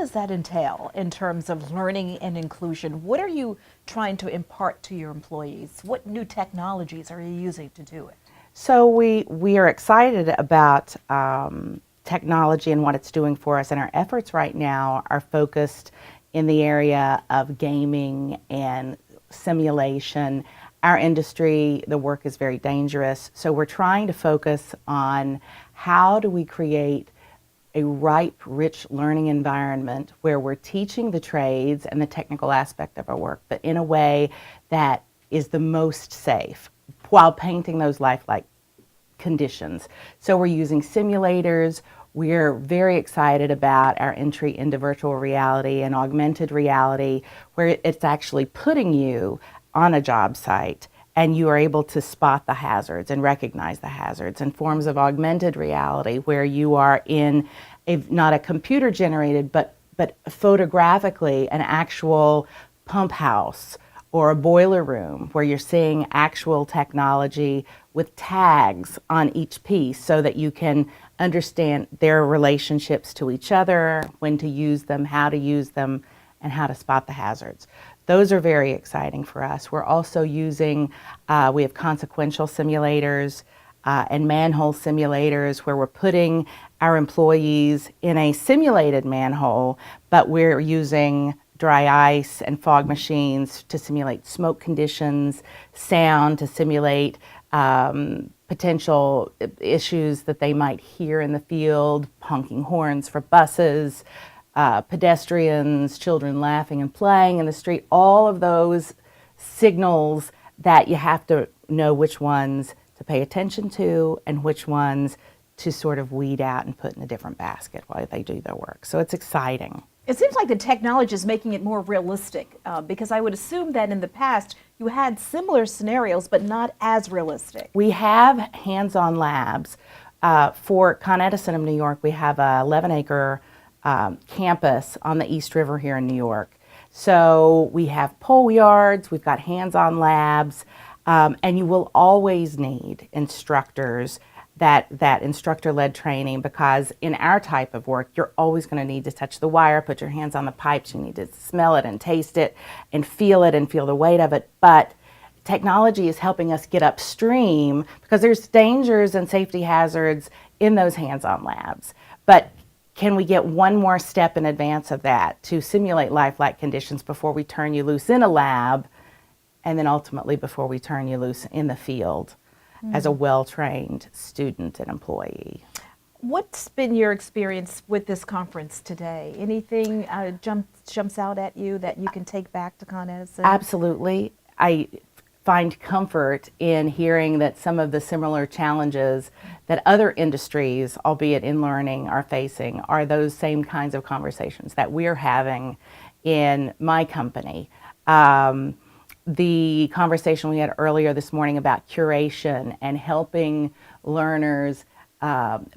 does that entail in terms of learning and inclusion? What are you trying to impart to your employees? What new technologies are you using to do it? So we are excited about technology and what it's doing for us, and our efforts right now are focused in the area of gaming and simulation. Our industry, the work is very dangerous, so we're trying to focus on how do we create a ripe, rich learning environment where we're teaching the trades and the technical aspect of our work, but in a way that is the most safe while painting those lifelike conditions. So we're using simulators. We're very excited about our entry into virtual reality and augmented reality, where it's actually putting you on a job site and you are able to spot the hazards and recognize the hazards, and forms of augmented reality where you are in not a computer generated but photographically an actual pump house or a boiler room where you're seeing actual technology with tags on each piece so that you can understand their relationships to each other, when to use them, how to use them, and how to spot the hazards. Those are very exciting for us. We're also using, we have consequential simulators and manhole simulators where we're putting our employees in a simulated manhole, but we're using dry ice and fog machines to simulate smoke conditions, sound to simulate potential issues that they might hear in the field, honking horns for buses, pedestrians, children laughing and playing in the street, all of those signals that you have to know which ones to pay attention to and which ones to sort of weed out and put in a different basket while they do their work. So it's exciting. It seems like the technology is making it more realistic because I would assume that in the past you had similar scenarios but not as realistic. We have hands-on labs. For Con Edison of New York, we have a 11-acre campus on the East River here in New York. So we have pole yards, we've got hands-on labs, and you will always need instructors, that instructor-led training, because in our type of work, you're always going to need to touch the wire, put your hands on the pipes, you need to smell it and taste it and feel the weight of it. But technology is helping us get upstream because there's dangers and safety hazards in those hands-on labs. But can we get one more step in advance of that to simulate lifelike conditions before we turn you loose in a lab, and then ultimately before we turn you loose in the field as a well-trained student and employee? What's been your experience with this conference today? Anything jumps out at you that you can take back to Con Edison? Absolutely. I find comfort in hearing that some of the similar challenges that other industries, albeit in learning, are facing are those same kinds of conversations that we're having in my company. The conversation we had earlier this morning about curation and helping learners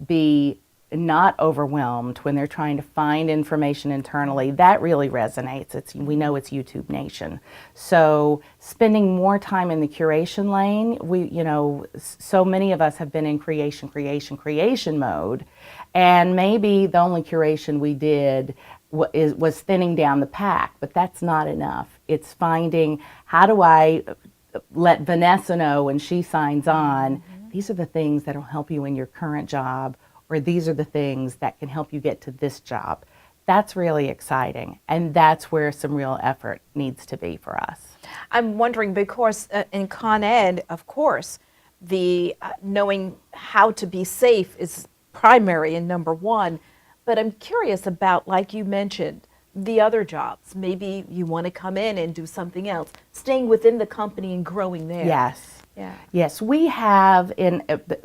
be not overwhelmed when they're trying to find information internally, that really resonates. We know it's YouTube Nation. So spending more time in the curation lane, so many of us have been in creation mode, and maybe the only curation we did was thinning down the pack, but that's not enough. It's finding, how do I let Vanessa know when she signs on, these are the things that will help you in your current job, or these are the things that can help you get to this job. That's really exciting, and that's where some real effort needs to be for us. I'm wondering, because in Con Ed, of course, the knowing how to be safe is primary and number one, but I'm curious about, like you mentioned, the other jobs. Maybe you want to come in and do something else, staying within the company and growing there. Yes. Yeah. Yes, we have,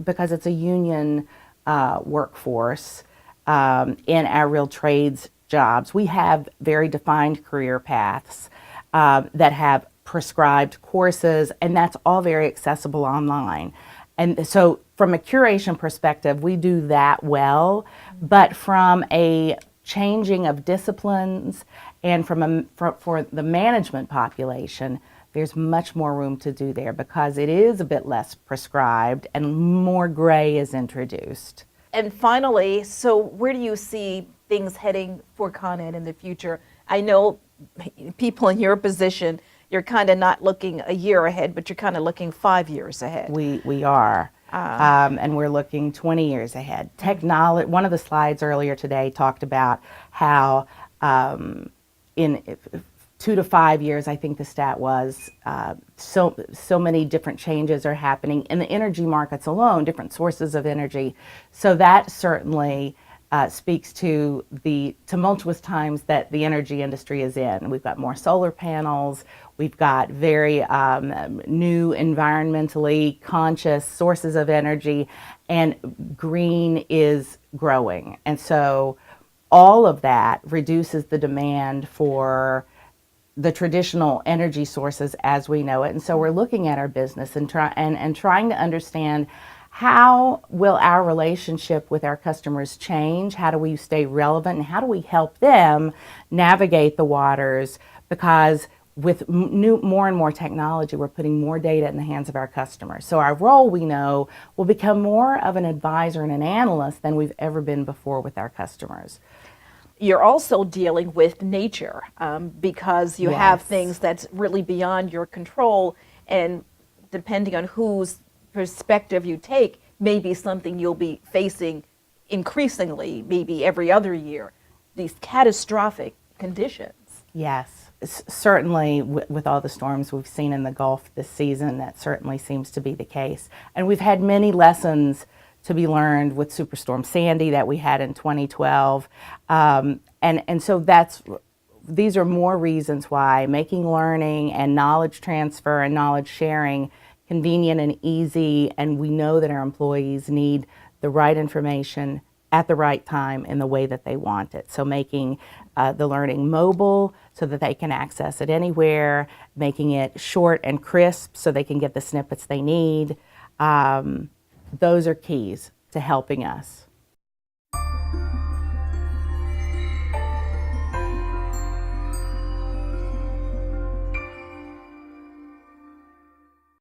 because it's a union workforce, in our real trades jobs, we have very defined career paths that have prescribed courses, and that's all very accessible online. And so from a curation perspective, we do that well, but from a changing of disciplines and for the management population, there's much more room to do there because it is a bit less prescribed and more gray is introduced. And finally, so where do you see things heading for Con Ed in the future? I know people in your position, you're kind of not looking a year ahead, but you're kind of looking 5 years ahead. We are. And we're looking 20 years ahead. Technology. One of the slides earlier today talked about how in 2 to 5 years, I think the stat was, so many different changes are happening in the energy markets alone, different sources of energy. So that certainly speaks to the tumultuous times that the energy industry is in. We've got more solar panels, we've got very new environmentally conscious sources of energy, and green is growing. And so all of that reduces the demand for the traditional energy sources as we know it. And so we're looking at our business and trying to understand, how will our relationship with our customers change? How do we stay relevant? And how do we help them navigate the waters? Because with more and more technology, we're putting more data in the hands of our customers. So our role, we know, will become more of an advisor and an analyst than we've ever been before with our customers. You're also dealing with nature because you have things that's really beyond your control, and depending on whose perspective you take, may be something you'll be facing increasingly, maybe every other year, these catastrophic conditions. Yes, certainly with all the storms we've seen in the Gulf this season, that certainly seems to be the case. And we've had many lessons to be learned with Superstorm Sandy that we had in 2012. And so these are more reasons why making learning and knowledge transfer and knowledge sharing convenient and easy, and we know that our employees need the right information at the right time in the way that they want it. So making the learning mobile so that they can access it anywhere, making it short and crisp so they can get the snippets they need. Those are keys to helping us.